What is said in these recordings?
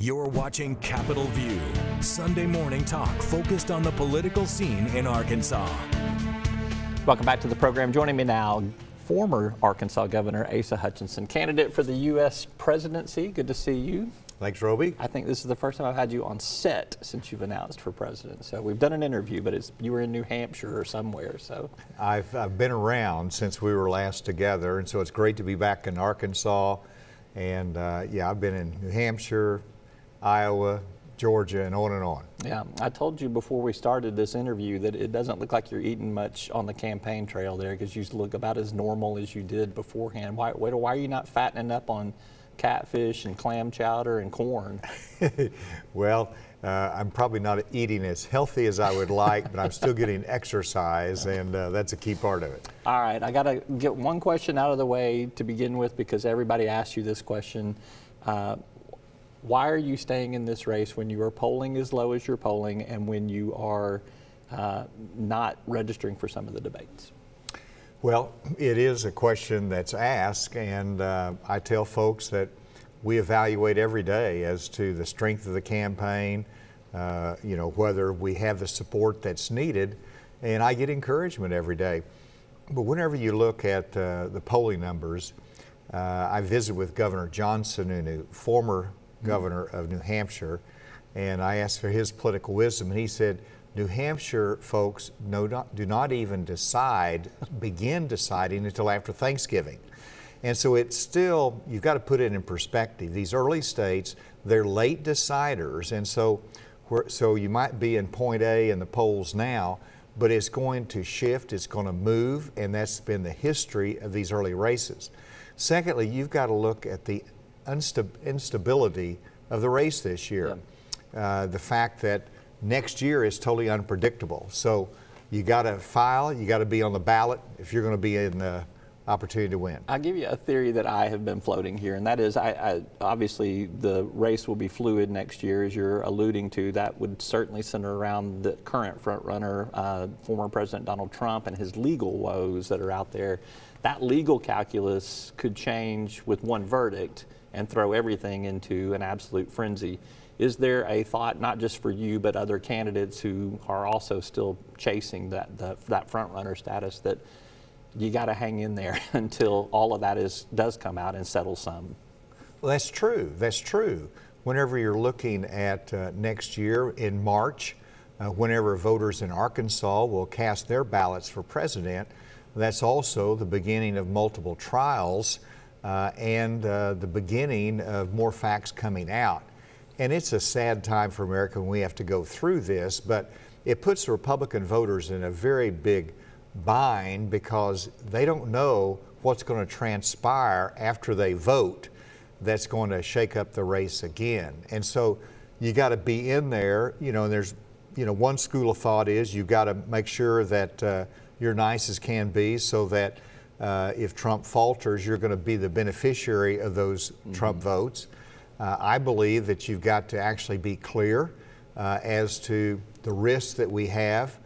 You're watching Capitol View, Sunday morning talk focused on the political scene in Arkansas. Welcome back to the program. Joining me now, former Arkansas Governor Asa Hutchinson, candidate for the U.S. presidency. Good to see you. Thanks, Roby. I think this is the first time I've had you on set since you've announced for president. So we've done an interview, but you were in New Hampshire or somewhere. So I've been around since we were last together, and so it's great to be back in Arkansas. And yeah, I've been in New Hampshire, Iowa, Georgia, and on and on. Yeah, I told you before we started this interview that it doesn't look like you're eating much on the campaign trail there, because you look about as normal as you did beforehand. Why are you not fattening up on catfish and clam chowder and corn? Well, I'm probably not eating as healthy as I would like, but I'm still getting exercise, and that's a key part of it. All right, I got to get one question out of the way to begin with, because everybody asks you this question. Why are you staying in this race when you are polling as low as you're polling and when you are not registering for some of the debates? Well, it is a question that's asked, and I tell folks that we evaluate every day as to the strength of the campaign, whether we have the support that's needed, and I get encouragement every day. But whenever you look at the polling numbers, I visit with Governor Johnson, former governor of New Hampshire, and I asked for his political wisdom, and he said, New Hampshire folks do not even begin deciding until after Thanksgiving. And so it's still, you've got to put it in perspective. These early states, they're late deciders, and so you might be in point A in the polls now, but it's going to shift, it's going to move, and that's been the history of these early races. Secondly, you've got to look at the instability of the race this year. Yeah. The fact that next year is totally unpredictable. So you got to file, you got to be on the ballot if you're going to be in the opportunity to win. I'll give you a theory that I have been floating here, and that is obviously the race will be fluid next year, as you're alluding to. That would certainly center around the current frontrunner, former President Donald Trump, and his legal woes that are out there. That legal calculus could change with one verdict and throw everything into an absolute frenzy. Is there a thought, not just for you, but other candidates who are also still chasing that front runner status, that you got to hang in there until all of that does come out and settle some? Well, that's true. That's true. Whenever you're looking at next year in March, whenever voters in Arkansas will cast their ballots for president, that's also the beginning of multiple trials and the beginning of more facts coming out. And it's a sad time for America when we have to go through this, but it puts the Republican voters in a very big bind because they don't know what's going to transpire after they vote that's going to shake up the race again. And so you got to be in there, and there's, one school of thought is you've got to make sure that you're nice as can be so that if Trump falters, you're going to be the beneficiary of those Trump votes. I believe that you've got to actually be clear as to the risks that we have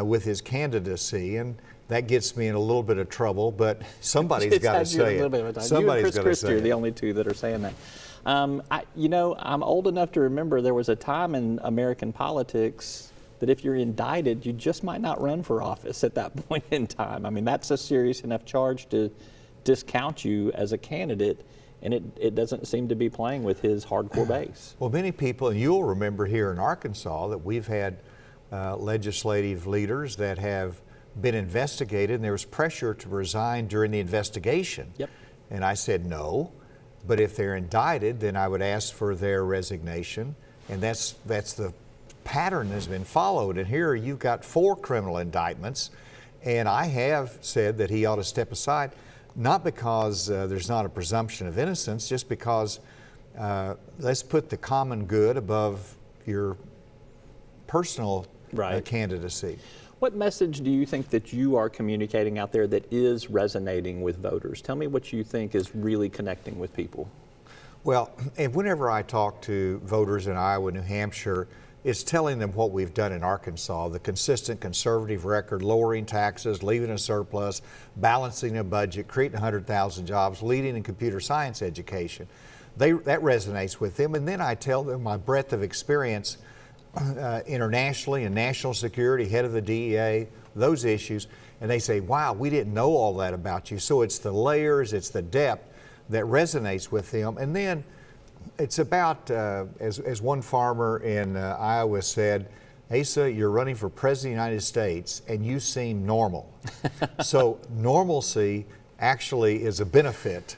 with his candidacy, and that gets me in a little bit of trouble, but somebody's got to say it. Somebody's got to say it. You and Chris Christie are the only two that are saying that. I'm old enough to remember there was a time in American politics that if you're indicted, you just might not run for office at that point in time. I mean, that's a serious enough charge to discount you as a candidate, and it doesn't seem to be playing with his hardcore base. Well, many people, and you'll remember here in Arkansas that we've had legislative leaders that have been investigated, and there was pressure to resign during the investigation. Yep. And I said no, but if they're indicted, then I would ask for their resignation, and that's the pattern has been followed. And here you've got 4 criminal indictments, and I have said that he ought to step aside, not because there's not a presumption of innocence, just because let's put the common good above your personal candidacy. What message do you think that you are communicating out there that is resonating with voters? Tell me what you think is really connecting with people. Well, and whenever I talk to voters in Iowa, New Hampshire, it's telling them what we've done in Arkansas, the consistent conservative record, lowering taxes, leaving a surplus, balancing a budget, creating 100,000 jobs, leading in computer science education. that resonates with them. And then I tell them my breadth of experience internationally and national security, head of the DEA, those issues, and they say, wow, we didn't know all that about you. So it's the layers, it's the depth that resonates with them. And then it's about, as one farmer in Iowa said, Asa, you're running for President of the United States and you seem normal. So normalcy actually is a benefit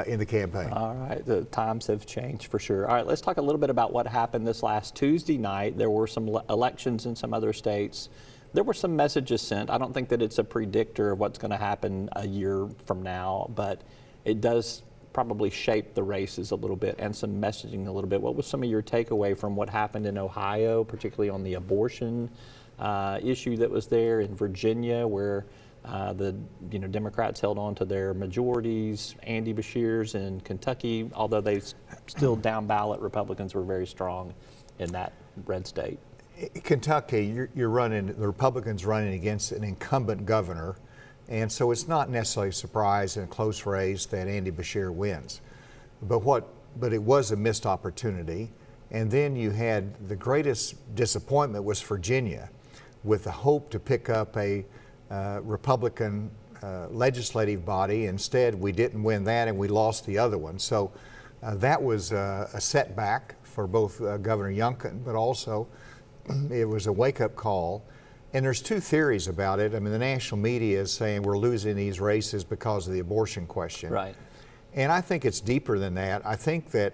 in the campaign. All right, the times have changed for sure. All right, let's talk a little bit about what happened this last Tuesday night. There were some elections in some other states. There were some messages sent. I don't think that it's a predictor of what's going to happen a year from now, but it does probably shape the races a little bit and some messaging a little bit. What was some of your takeaway from what happened in Ohio, particularly on the abortion issue that was there, in Virginia, where the Democrats held on to their majorities, Andy Beshear's in Kentucky, although they still down ballot Republicans were very strong in that red state. Kentucky, you're running, the Republicans running against an incumbent governor, and so it's not necessarily a surprise in a close race that Andy Beshear wins. But it was a missed opportunity. And then you had the greatest disappointment was Virginia, with the hope to pick up a Republican legislative body. Instead, we didn't win that and we lost the other one. So that was a setback for both Governor Youngkin, but also it was a wake-up call. And there's two theories about it. I mean, the national media is saying we're losing these races because of the abortion question. Right. And I think it's deeper than that. I think that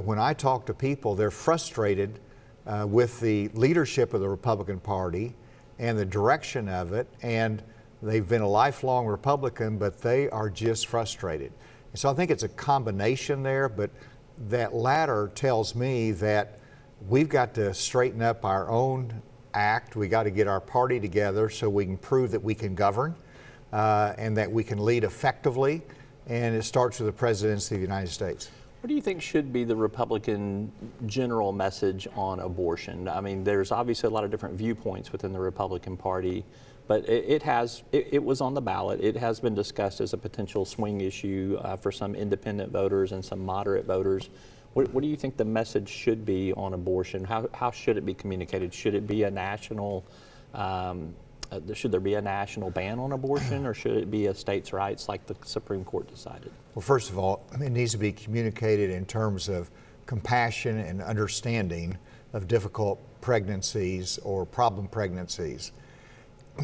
when I talk to people, they're frustrated with the leadership of the Republican Party and the direction of it, and they've been a lifelong Republican, but they are just frustrated. And so I think it's a combination there, but that latter tells me that we've got to straighten up our own act. We got to get our party together so we can prove that we can govern and that we can lead effectively, and it starts with the presidency of the United States. What do you think should be the Republican general message on abortion? I mean, there's obviously a lot of different viewpoints within the Republican Party, but it was on the ballot. It has been discussed as a potential swing issue for some independent voters and some moderate voters. What do you think the message should be on abortion? How should it be communicated? Should it be a national should there be a national ban on abortion, or should it be a states' rights like the Supreme Court decided? Well, first of all, it needs to be communicated in terms of compassion and understanding of difficult pregnancies or problem pregnancies.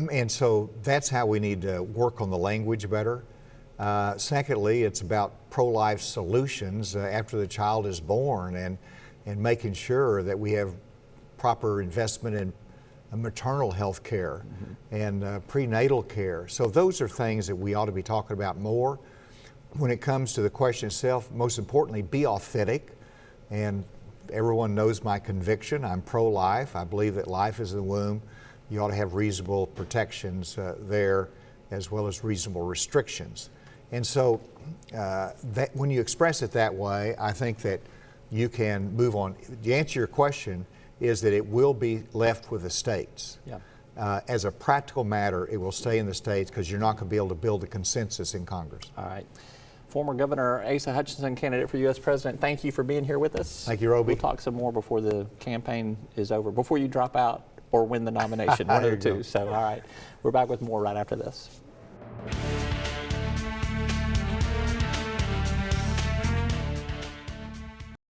And so that's how we need to work on the language better. Secondly, it's about pro-life solutions after the child is born, and making sure that we have proper investment in maternal health care and prenatal care. So those are things that we ought to be talking about more. When it comes to the question itself, most importantly, be authentic. And everyone knows my conviction. I'm pro-life. I believe that life is in the womb. You ought to have reasonable protections there, as well as reasonable restrictions. And so that when you express it that way, I think that you can move on. The answer to your question is that it will be left with the states. Yeah. As a practical matter, it will stay in the states because you're not going to be able to build a consensus in Congress. All right. Former Governor Asa Hutchinson, candidate for U.S. President, thank you for being here with us. Thank you, Roby. We'll talk some more before the campaign is over, before you drop out or win the nomination, one of the two. So, all right. We're back with more right after this.